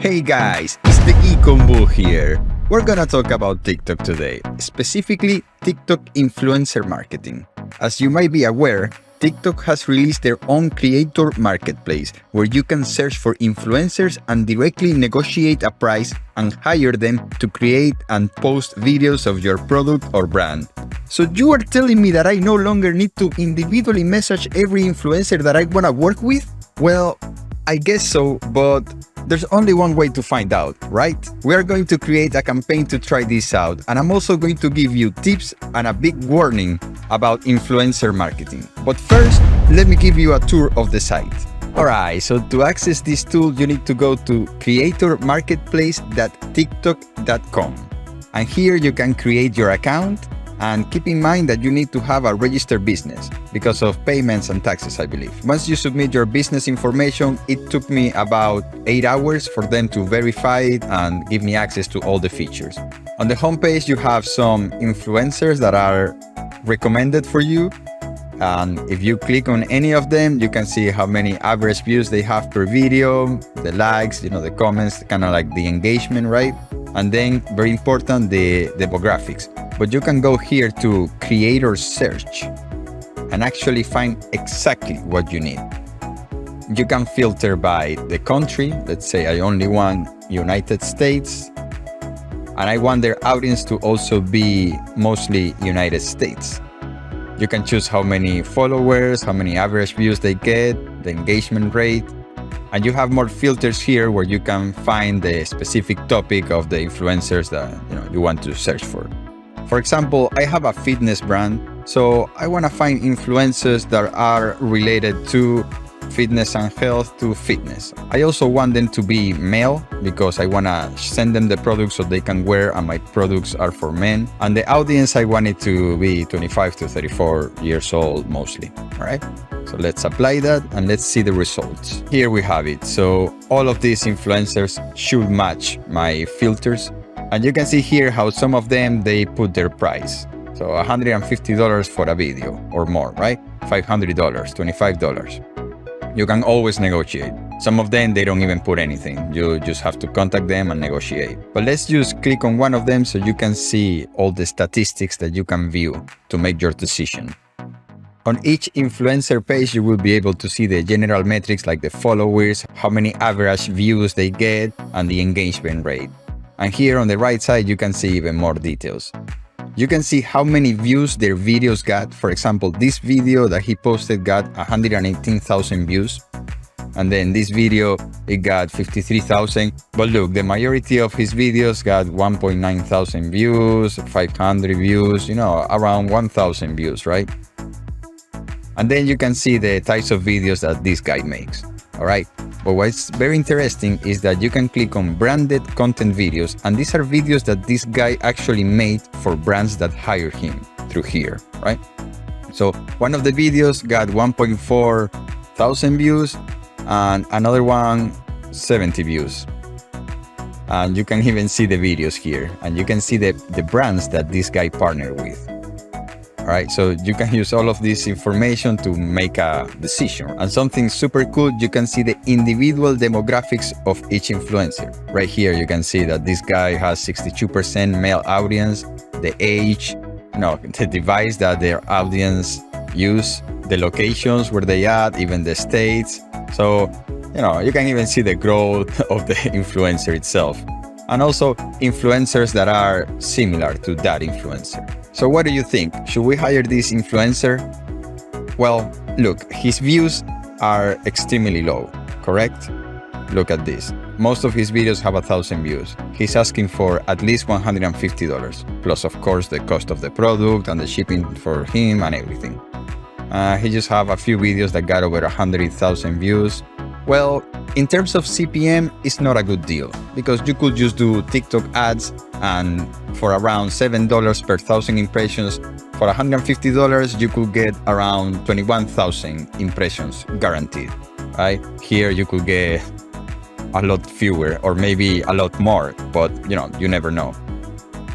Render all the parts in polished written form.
Hey guys, it's the ECOM here. We're gonna talk about TikTok today, specifically TikTok influencer marketing. As you might be aware, TikTok has released their own creator marketplace where you can search for influencers and directly negotiate a price and hire them to create and post videos of your product or brand. So you are telling me that I no longer need to individually message every influencer that I wanna work with? Well, I guess so, but there's only one way to find out, right? We are going to create a campaign to try this out, and I'm also going to give you tips and a big warning about influencer marketing. But first, let me give you a tour of the site. Alright, so to access this tool, you need to go to creatormarketplace.tiktok.com. And here you can create your account, and keep in mind that you need to have a registered business because of payments and taxes, I believe. Once you submit your business information, it took me about 8 hours for them to verify it and give me access to all the features. On the homepage, you have some influencers that are recommended for you. And if you click on any of them, you can see how many average views they have per video, the likes, the comments, kind of like the engagement, right? And then, very important, the demographics. But you can go here to creator search and actually find exactly what you need. You can filter by the country. Let's say I only want United States, and I want their audience to also be mostly United States. You can choose how many followers, how many average views they get, the engagement rate, and you have more filters here where you can find the specific topic of the influencers that you want to search for. For example, I have a fitness brand, so I want to find influencers that are related to fitness and health to fitness. I also want them to be male because I want to send them the products so they can wear, and my products are for men. And the audience, I want it to be 25 to 34 years old mostly. All right. So let's apply that and let's see the results. Here we have it. So all of these influencers should match my filters. And you can see here how some of them, they put their price. So $150 for a video or more, right? $500, $25. You can always negotiate. Some of them, they don't even put anything. You just have to contact them and negotiate. But let's just click on one of them so you can see all the statistics that you can view to make your decision. On each influencer page, you will be able to see the general metrics like the followers, how many average views they get, and the engagement rate. And here on the right side, you can see even more details. You can see how many views their videos got. For example, this video that he posted got 118,000 views. And then this video, it got 53,000. But look, the majority of his videos got 1.9 thousand views, 500 views, around 1,000 views, right? And then you can see the types of videos that this guy makes. All right. But what's very interesting is that you can click on branded content videos, and these are videos that this guy actually made for brands that hire him through here, right? So one of the videos got 1.4 thousand views and another one 70 views. And you can even see the videos here, and you can see the brands that this guy partnered with. All right, so you can use all of this information to make a decision. And something super cool, you can see the individual demographics of each influencer. Right here, you can see that this guy has 62% male audience, the age, the device that their audience use, the locations where they at, even the states. So, you can even see the growth of the influencer itself. And also influencers that are similar to that influencer. So what do you think? Should we hire this influencer? Well, look, his views are extremely low, correct? Look at this. Most of his videos have 1,000 views. He's asking for at least $150, plus of course the cost of the product and the shipping for him and everything. He just have a few videos that got over 100,000 views. Well, in terms of CPM, it's not a good deal because you could just do TikTok ads, and for around $7 per 1,000 impressions, for $150, you could get around 21,000 impressions guaranteed, right? Here you could get a lot fewer or maybe a lot more, but you never know.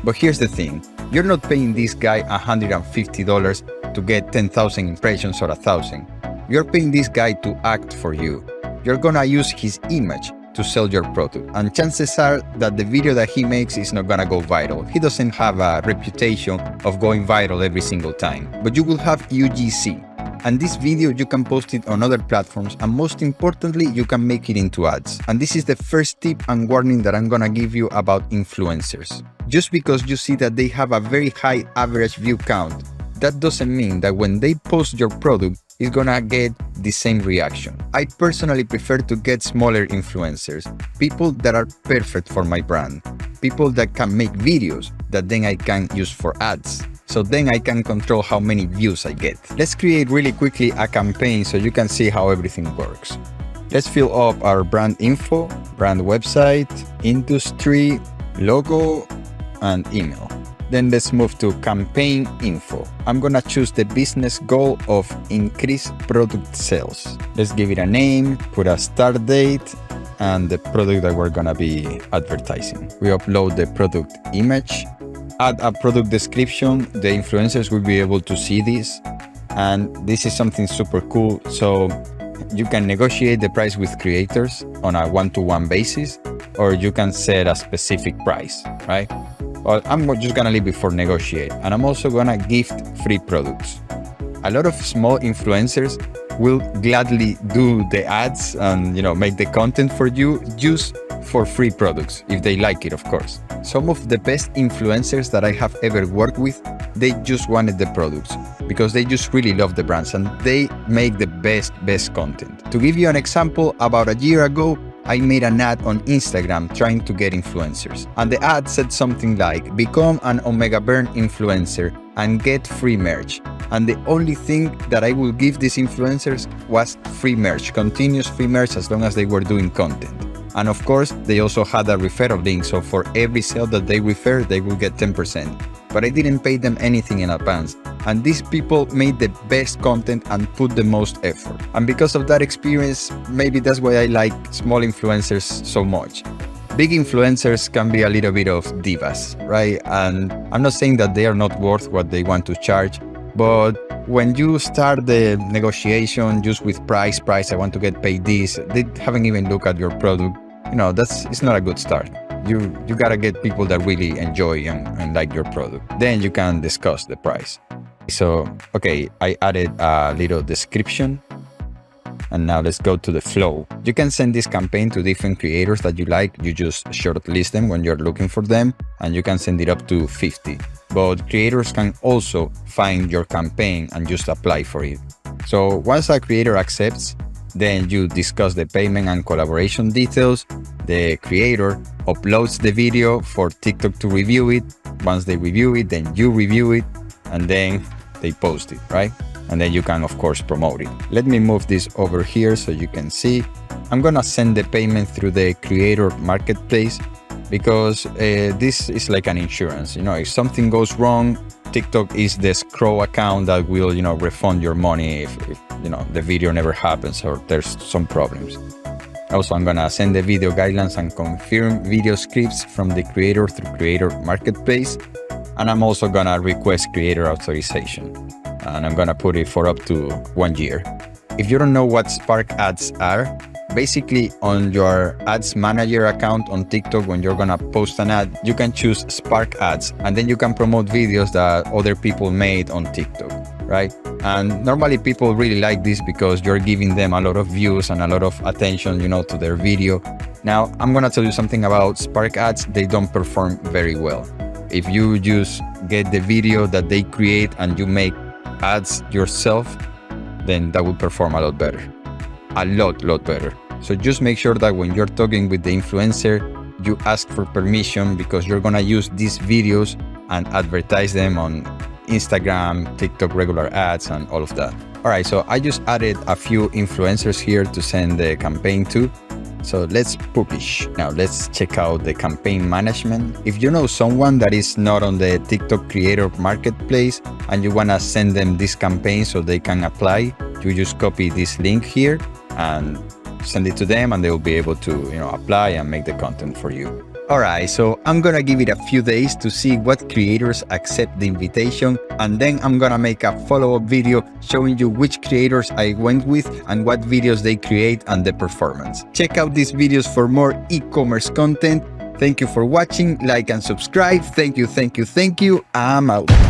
But here's the thing, you're not paying this guy $150 to get 10,000 impressions or 1,000. You're paying this guy to act for you. You're gonna use his image to to sell your product. And chances are that the video that he makes is not gonna go viral. He doesn't have a reputation of going viral every single time, but you will have UGC. And this video, you can post it on other platforms, and most importantly, you can make it into ads. And this is the first tip and warning that I'm gonna give you about influencers. Just because you see that they have a very high average view count, that doesn't mean that when they post your product, it's gonna get the same reaction. I personally prefer to get smaller influencers, people that are perfect for my brand, people that can make videos that then I can use for ads. So then I can control how many views I get. Let's create really quickly a campaign so you can see how everything works. Let's fill up our brand info, brand website, industry, logo, and email. Then let's move to campaign info. I'm gonna choose the business goal of increase product sales. Let's give it a name, put a start date, and the product that we're gonna be advertising. We upload the product image, add a product description. The influencers will be able to see this. And this is something super cool. So you can negotiate the price with creators on a one-to-one basis, or you can set a specific price, right? Well, I'm just gonna leave it for negotiate. And I'm also gonna gift free products. A lot of small influencers will gladly do the ads and make the content for you just for free products, if they like it, of course. Some of the best influencers that I have ever worked with, they just wanted the products because they just really love the brands and they make the best content. To give you an example, about a year ago, I made an ad on Instagram trying to get influencers. And the ad said something like, become an Omega Burn influencer and get free merch. And the only thing that I will give these influencers was free merch, continuous free merch as long as they were doing content. And of course, they also had a referral link. So for every sale that they refer, they will get 10%. But I didn't pay them anything in advance. And these people made the best content and put the most effort. And because of that experience, maybe that's why I like small influencers so much. Big influencers can be a little bit of divas, right? And I'm not saying that they are not worth what they want to charge, but when you start the negotiation just with price, I want to get paid this, they haven't even looked at your product, it's not a good start. You gotta get people that really enjoy and like your product. Then you can discuss the price. So, okay, I added a little description. And now let's go to the flow. You can send this campaign to different creators that you like. You just shortlist them when you're looking for them, and you can send it up to 50. But creators can also find your campaign and just apply for it. So once a creator accepts, then you discuss the payment and collaboration details. The creator uploads the video for TikTok to review it. Once they review it, then you review it, and then they post it, right? And then you can, of course, promote it. Let me move this over here so you can see. I'm gonna send the payment through the creator marketplace because this is like an insurance. If something goes wrong, TikTok is the escrow account that will, refund your money if the video never happens or there's some problems. Also, I'm gonna send the video guidelines and confirm video scripts from the creator through creator marketplace. And I'm also gonna request creator authorization. And I'm gonna put it for up to 1 year. If you don't know what Spark Ads are, basically on your ads manager account on TikTok, when you're gonna post an ad, you can choose Spark Ads, and then you can promote videos that other people made on TikTok, right? And normally people really like this because you're giving them a lot of views and a lot of attention, to their video. Now, I'm gonna tell you something about Spark Ads. They don't perform very well. If you just get the video that they create and you make ads yourself, then that will perform a lot better. A lot better. So just make sure that when you're talking with the influencer, you ask for permission because you're gonna use these videos and advertise them on Instagram, TikTok, regular ads, and all of that. All right, so I just added a few influencers here to send the campaign to. So let's publish. Now let's check out the campaign management. If you know someone that is not on the TikTok creator marketplace and you wanna send them this campaign so they can apply, you just copy this link here and send it to them and they will be able to, apply and make the content for you. Alright, so I'm gonna give it a few days to see what creators accept the invitation, and then I'm gonna make a follow-up video showing you which creators I went with and what videos they create and the performance. Check out these videos for more e-commerce content. Thank you for watching, like and subscribe. Thank you. I'm out.